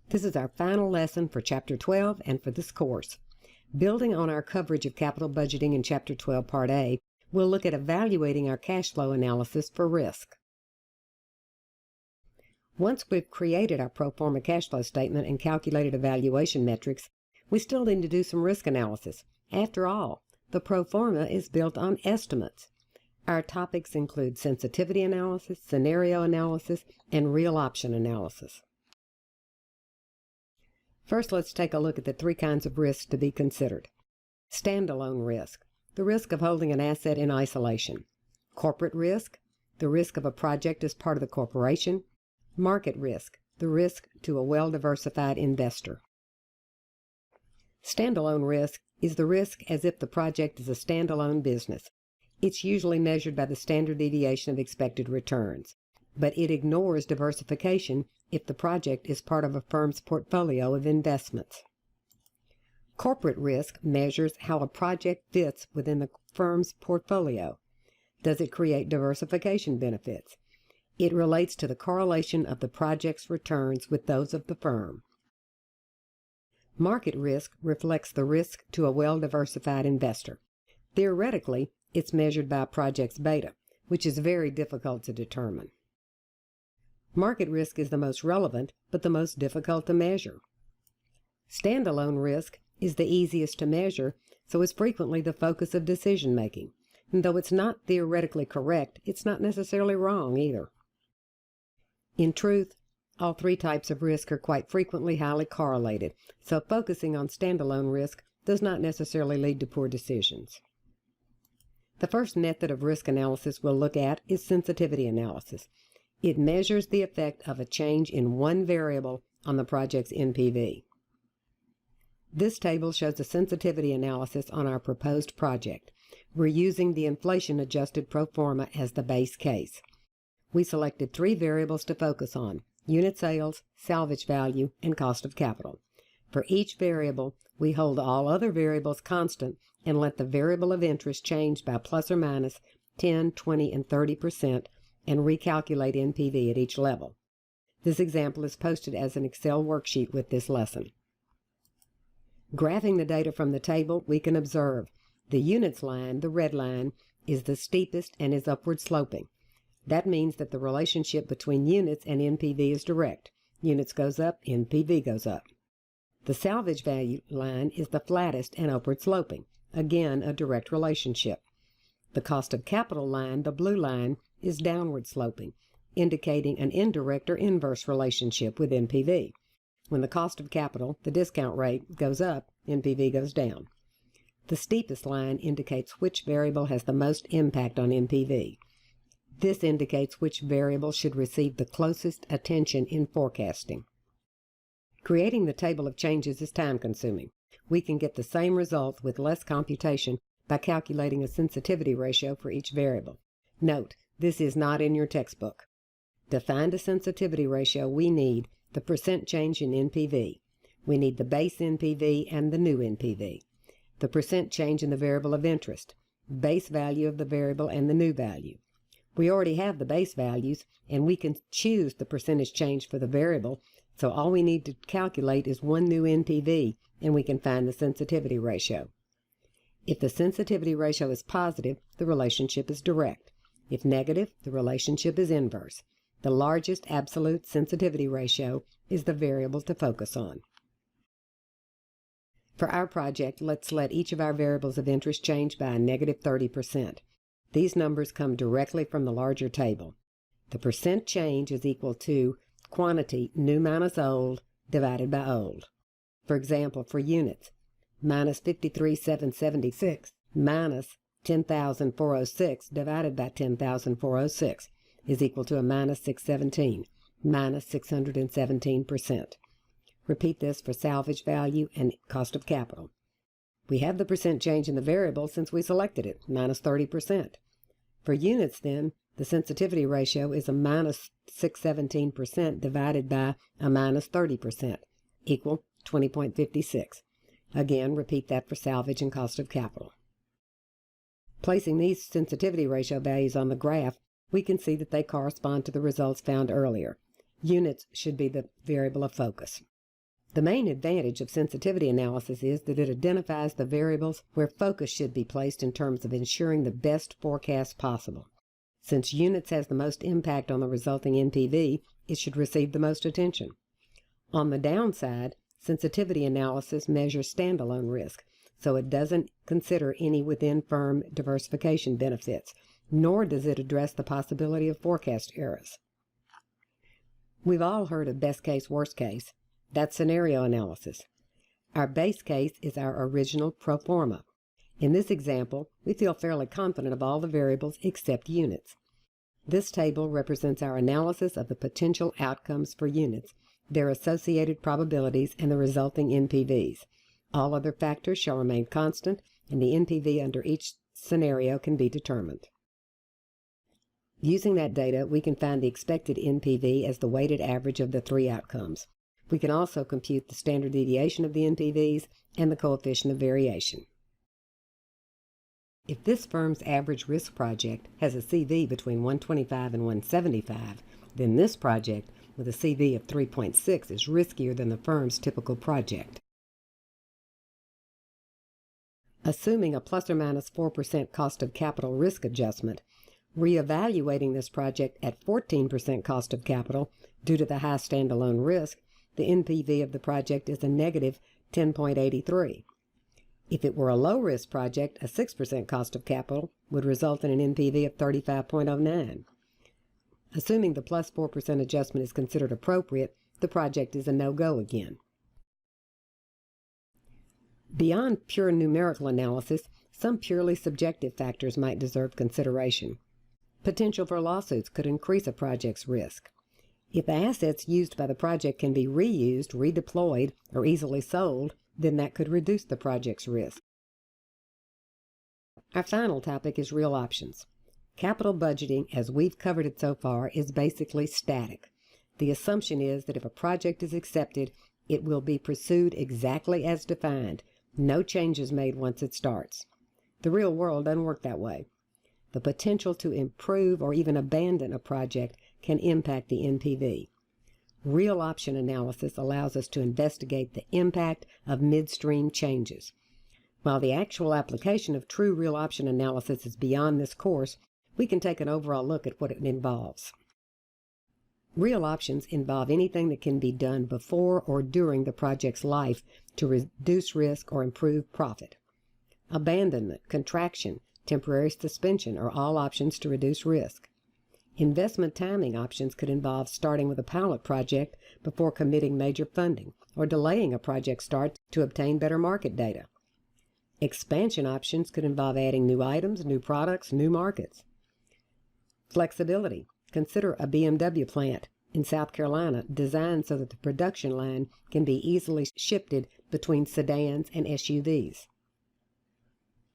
This is our final lesson for Chapter 12 and for this course. Building on our coverage of capital budgeting in Chapter 12, Part A, we'll look at evaluating our cash flow analysis for risk. Once we've created our pro forma cash flow statement and calculated evaluation metrics, we still need to do some risk analysis. After all, the pro forma is built on estimates. Our topics include sensitivity analysis, scenario analysis, and real option analysis. First, let's take a look at the three kinds of risks to be considered. Standalone risk, the risk of holding an asset in isolation. Corporate risk, the risk of a project as part of the corporation. Market risk, the risk to a well-diversified investor. Standalone risk is the risk as if the project is a standalone business. It's usually measured by the standard deviation of expected returns, but it ignores diversification if the project is part of a firm's portfolio of investments. Corporate risk measures how a project fits within the firm's portfolio. Does it create diversification benefits? It relates to the correlation of the project's returns with those of the firm. Market risk reflects the risk to a well-diversified investor. Theoretically, it's measured by a project's beta, which is very difficult to determine. Market risk is the most relevant, but the most difficult to measure. Standalone risk is the easiest to measure, so is frequently the focus of decision-making. And though it's not theoretically correct, it's not necessarily wrong either. In truth, all three types of risk are quite frequently highly correlated, so focusing on standalone risk does not necessarily lead to poor decisions. The first method of risk analysis we'll look at is sensitivity analysis. It measures the effect of a change in one variable on the project's NPV. This table shows a sensitivity analysis on our proposed project. We're using the inflation-adjusted pro forma as the base case. We selected three variables to focus on: unit sales, salvage value, and cost of capital. For each variable, we hold all other variables constant and let the variable of interest change by plus or minus 10, 20, and 30% and recalculate NPV at each level. This example is posted as an Excel worksheet with this lesson. Graphing the data from the table, we can observe the units line, the red line, is the steepest and is upward sloping. That means that the relationship between units and NPV is direct. Units goes up, NPV goes up. The salvage value line is the flattest and upward sloping. Again, a direct relationship. The cost of capital line, the blue line, is downward sloping, indicating an indirect or inverse relationship with NPV. When the cost of capital, the discount rate, goes up, NPV goes down. The steepest line indicates which variable has the most impact on NPV. This indicates which variable should receive the closest attention in forecasting. Creating the table of changes is time-consuming. We can get the same result with less computation by calculating a sensitivity ratio for each variable. Note, this is not in your textbook. To find a sensitivity ratio, we need the percent change in NPV. We need the base NPV and the new NPV. The percent change in the variable of interest, base value of the variable and the new value. We already have the base values, and we can choose the percentage change for the variable, so all we need to calculate is one new NPV, and we can find the sensitivity ratio. If the sensitivity ratio is positive, the relationship is direct. If negative, the relationship is inverse. The largest absolute sensitivity ratio is the variable to focus on. For our project, let's let each of our variables of interest change by a negative 30%. These numbers come directly from the larger table. The percent change is equal to quantity new minus old divided by old. For example, for units, minus 53,776 minus 10,406 divided by 10,406 is equal to a minus 617, minus 617%. Repeat this for salvage value and cost of capital. We have the percent change in the variable since we selected it, minus 30%. For units, then, the sensitivity ratio is a minus 617% divided by a minus 30%, equal 20.56. Again, repeat that for salvage and cost of capital. Placing these sensitivity ratio values on the graph, we can see that they correspond to the results found earlier. Units should be the variable of focus. The main advantage of sensitivity analysis is that it identifies the variables where focus should be placed in terms of ensuring the best forecast possible. Since units has the most impact on the resulting NPV, it should receive the most attention. On the downside, sensitivity analysis measures standalone risk, so it doesn't consider any within-firm diversification benefits, nor does it address the possibility of forecast errors. We've all heard of best case, worst case. That's scenario analysis. Our base case is our original pro forma. In this example, we feel fairly confident of all the variables except units. This table represents our analysis of the potential outcomes for units, their associated probabilities, and the resulting NPVs. All other factors shall remain constant, and the NPV under each scenario can be determined. Using that data, we can find the expected NPV as the weighted average of the three outcomes. We can also compute the standard deviation of the NPVs and the coefficient of variation. If this firm's average risk project has a CV between 125 and 175, then this project with a CV of 3.6 is riskier than the firm's typical project. Assuming a plus or minus 4% cost of capital risk adjustment, reevaluating this project at 14% cost of capital due to the high standalone risk, the NPV of the project is a negative 10.83. If it were a low-risk project, a 6% cost of capital would result in an NPV of 35.09. Assuming the plus 4% adjustment is considered appropriate, the project is a no-go again. Beyond pure numerical analysis, some purely subjective factors might deserve consideration. Potential for lawsuits could increase a project's risk. If the assets used by the project can be reused, redeployed, or easily sold, then that could reduce the project's risk. Our final topic is real options. Capital budgeting, as we've covered it so far, is basically static. The assumption is that if a project is accepted, it will be pursued exactly as defined, no changes made once it starts. The real world doesn't work that way. The potential to improve or even abandon a project can impact the NPV. Real option analysis allows us to investigate the impact of midstream changes. While the actual application of true real option analysis is beyond this course, we can take an overall look at what it involves. Real options involve anything that can be done before or during the project's life to reduce risk or improve profit. Abandonment, contraction, temporary suspension are all options to reduce risk. Investment timing options could involve starting with a pilot project before committing major funding, or delaying a project start to obtain better market data. Expansion options could involve adding new items, new products, new markets. Flexibility. Consider a BMW plant in South Carolina designed so that the production line can be easily shifted between sedans and SUVs.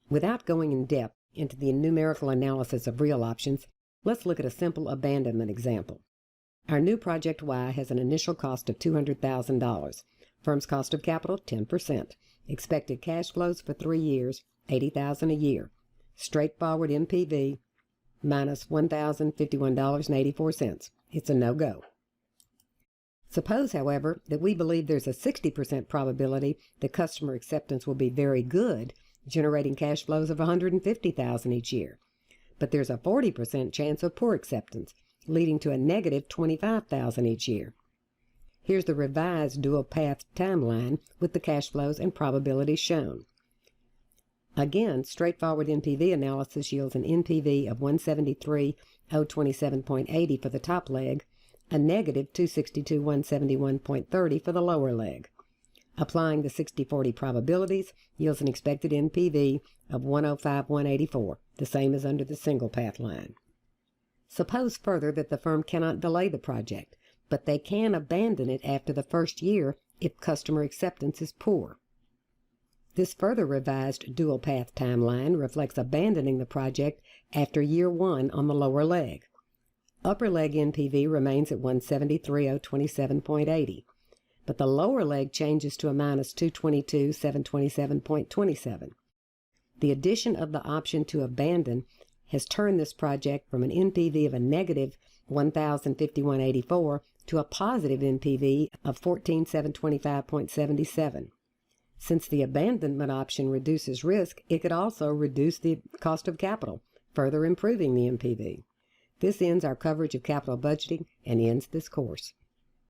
Without going in depth into the numerical analysis of real options, let's look at a simple abandonment example. Our new Project Y has an initial cost of $200,000. Firm's cost of capital, 10%. Expected cash flows for 3 years, $80,000 a year. Straightforward NPV, minus $1,051.84. It's a no-go. Suppose, however, that we believe there's a 60% probability that customer acceptance will be very good, generating cash flows of $150,000 each year. But there's a 40% chance of poor acceptance, leading to a negative $25,000 each year. Here's the revised dual-path timeline with the cash flows and probabilities shown. Again, straightforward NPV analysis yields an NPV of 173,027.80 for the top leg, a negative 262,171.30 for the lower leg. Applying the 60-40 probabilities yields an expected NPV of 105,184, the same as under the single path line. Suppose further that the firm cannot delay the project, but they can abandon it after the first year if customer acceptance is poor. This further revised dual-path timeline reflects abandoning the project after year 1 on the lower leg. Upper leg NPV remains at 173,027.80, but the lower leg changes to a minus 222,727.27. The addition of the option to abandon has turned this project from an NPV of a negative 1,051.84 to a positive NPV of 14,725.77. Since the abandonment option reduces risk, it could also reduce the cost of capital, further improving the NPV. This ends our coverage of capital budgeting and ends this course.